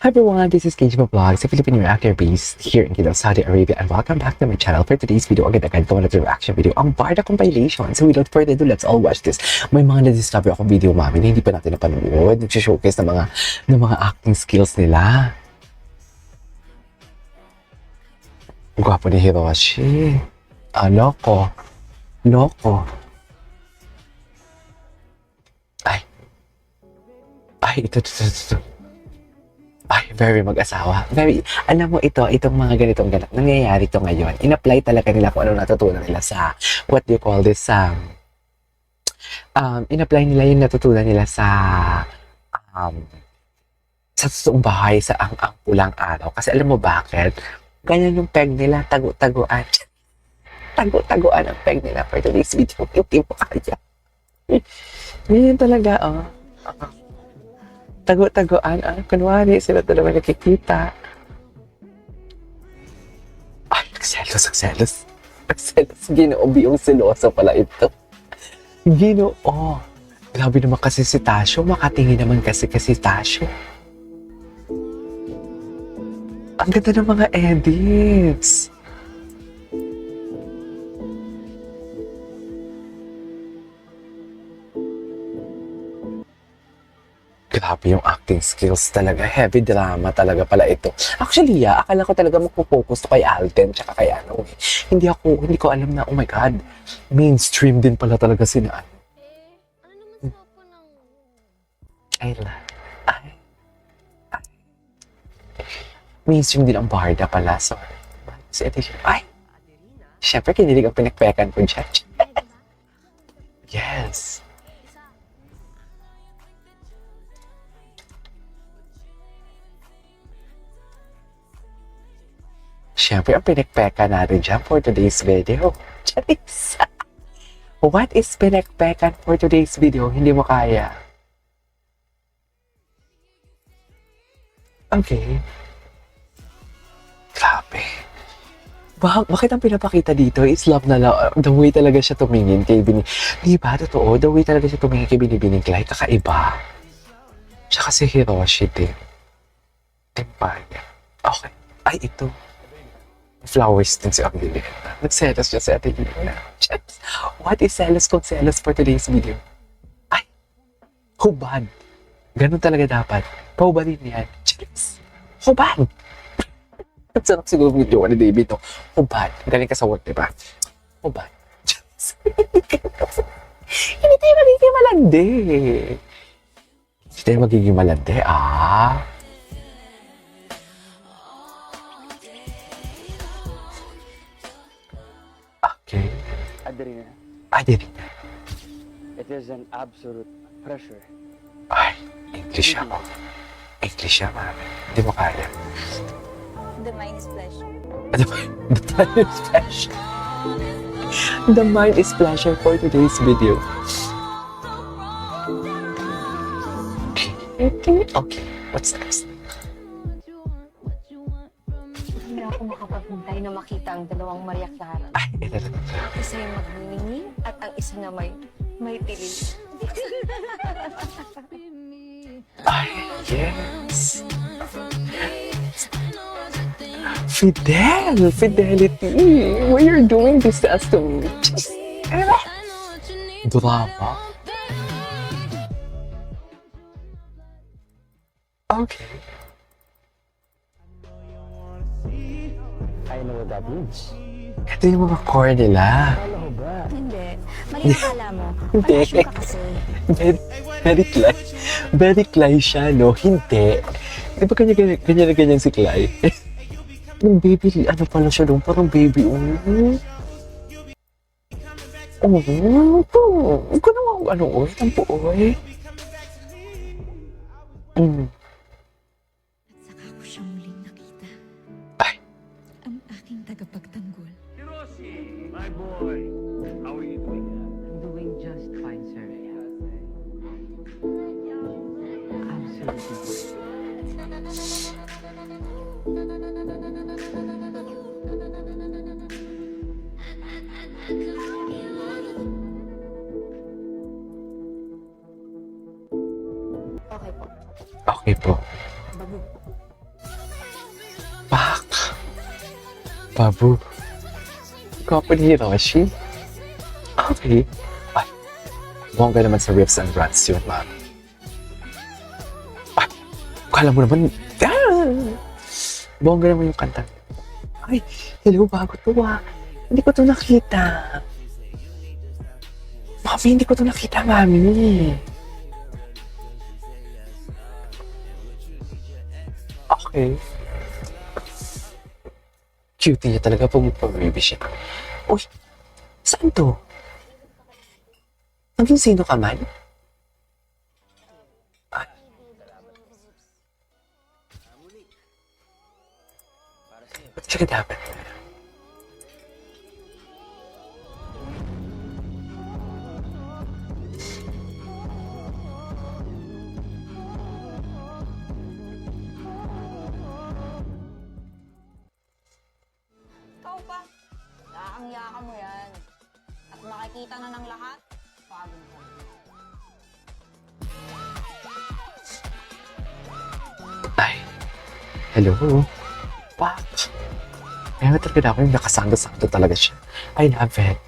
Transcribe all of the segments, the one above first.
Hi everyone, this is KJ Vlogs, a Filipino actor based here in Kingdom, Saudi Arabia, and welcome back to my channel. For today's video, agad-agad gawa na ito reaction video, ang Barda compilation. So without further ado, let's all watch this. May mga na-discover akong video, mami, na hindi pa natin napanood. Nag-showcase ng mga acting skills nila. Gwapo ni Hiroshi. Loko. Loko. Ito. Ay, very mag-asawa. Very, alam mo itong mga ganitong ganap, nangyayari to ngayon. In-apply talaga nila kung ano natutunan nila sa, what do you call this, in-apply nila yung natutunan nila sa totoong bahay, sa ang pulang araw. Kasi alam mo bakit? Ganyan yung peg nila, tagu-taguan. Tagu-taguan ang peg nila for today's video. Hindi mo kaya. Ganyan talaga, tago-tagoan, kunwari, sila talaga nakikita. Ay, nagselos. Ginoo, biyong seloso pala ito. Ginoo. Grabe naman kasi si Tasyo, makatingin naman kasi Tasyo. Ang ganda ng mga edits. Grabe yung acting skills talaga. Heavy drama talaga pala ito. Actually, akala ko talaga magpo-focus to kay Alden tsaka kay ano. Hindi ko alam na, oh my God, mainstream din pala talaga sina ano. Ano naman po ng... Ay. Mainstream din ang Barda pala. Sorry. Si Edition. Ay! Siyempre, kinilig ang pinagpekan ko dyan. Yes. Siyempre, ang pinagpeka natin dyan for today's video. Charis! What is pinagpekan for today's video? Hindi mo kaya. Okay. Grabe. Bakit ang pinapakita dito is love na love. The way talaga siya tumingin kay Di ba? Totoo. The way talaga siya tumingin kay Binibining Clyde. Kakaiba. Siya kasi Hiroshi din. Empire. Okay. Ay, ito. Flowers din si Angelina. Nagselos siya si Angelina. What is selos kung selos for today's video? Ay! Hubad! Ganun talaga dapat. Paubalin yan. Hubad! Ang sarap siguro ng video ni David to. Hubad. Galing ka sa work, diba? Hubad. Hindi tayo magiging malandi. Hindi tayo magiging malandi, Okay. Adelina. It is an absolute pressure. Ay, English ako. English siya, mami. Hindi mo kaya. The mind is pleasure. The mind is pleasure. The mind is pleasure for today's video. Okay. What's next? Hindi na ako makapaghintay na makita ang dalawang Maria Clara. Ay, ito. Isa yung magniningning at ang isa na may tilil. Ay, yes. Fidelity. Why you're doing this to us to me? Drama. Okay. I know what that means. Ito yung mga core nila. Alam mo ba? Hindi. Maria, akala mo. Hindi. Palasyo ka kasi. Very Clay siya, no? Hindi. Di ba ganyan si Clay? Yung baby, ano pala siya doon? Parang baby, Huwag ko naman, ang puoy. Saka ko siya muling nakita. Ay. Ang aking tagapagtanggol. Hiroshi, my boy. How are you doing? I'm doing just fine, sir. Absolutely. Okay po. Okay po. Bago. Babu. Gwapo ni Hiroshi. Okay. Ay, bongga naman sa riffs and runs yun, ma'am. Ay, kala mo naman, bongga naman yung kanta. Ay, hello, bago to ah. Hindi ko to nakita. Mami, hindi ko to nakita, mami. Okay. Cutie niya talaga pag magpa-baby siya. Uy, saan to? Naging sino ka man? Ay. Ba't siya dapat? Ikaw pa. Nakakangya mo yan. At makikita na ng lahat. Pagod ka. Ay. Hello. Pak. Kaya talaga na ako yung nakasando-sando talaga siya. I love it.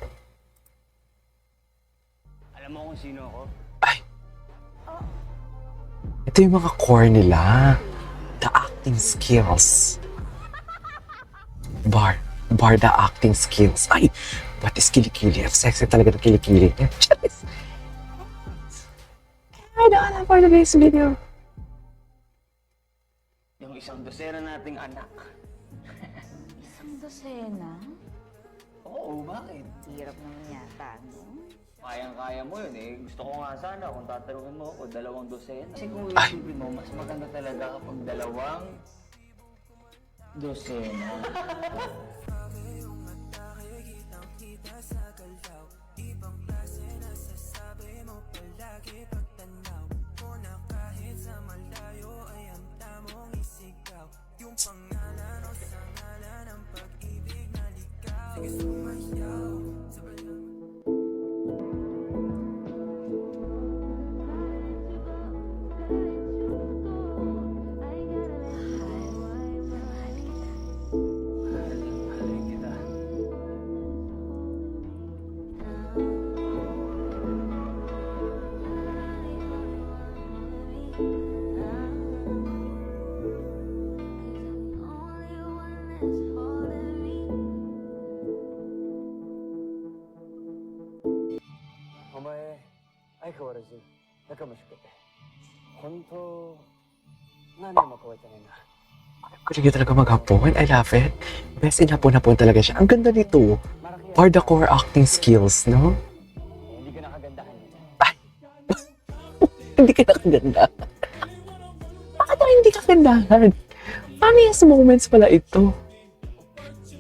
Alam mo kung sino ako? Ay. Ito yung mga core nila. The acting skills. Bar the acting skills. Ay, what is kilikili? Ang sexy talaga ng kilikili niya. Charis. I don't know for today's video. Yung isang dosena nating anak. Isang dosena? Oo, bakit? Hirap naman yata, no? Kayang-kaya mo yun eh. Gusto ko nga sana kung tatanungin mo ako, 2 dosena. Kasi kung Ay. isipin mo, mas maganda talaga kapag 2 dosena. Mahalin kita. Omae, 相変わらず仲間しくて。本当、何年も超えてないな。 Kulit talaga maghapon. I love it. Best in hapon-hapon talaga siya. Ang ganda nito. For the core acting skills, no? Hindi ka nakagandahan dito. Hindi ka nakaganda. Bakit ako hindi kagandahan? Funniest moments pala ito.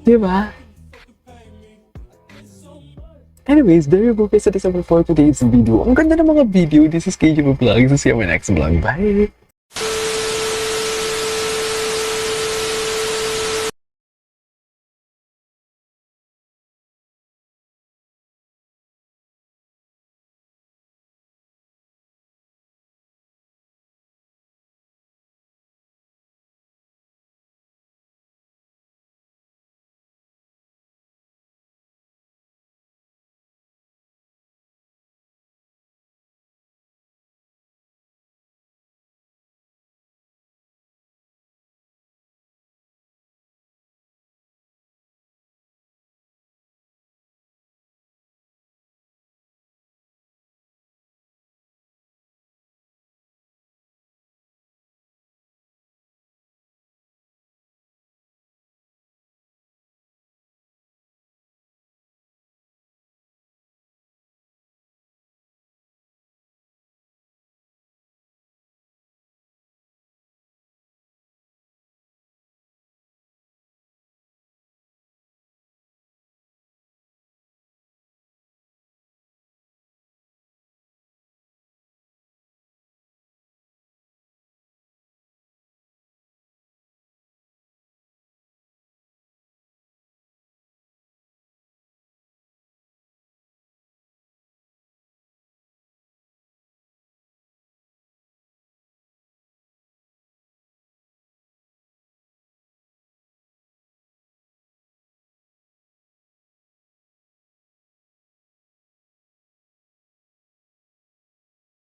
Di ba? Anyways, there you go guys. That is all for today's video. Ang ganda ng mga video. This is KJ Vlog. See you in my next vlog. Bye!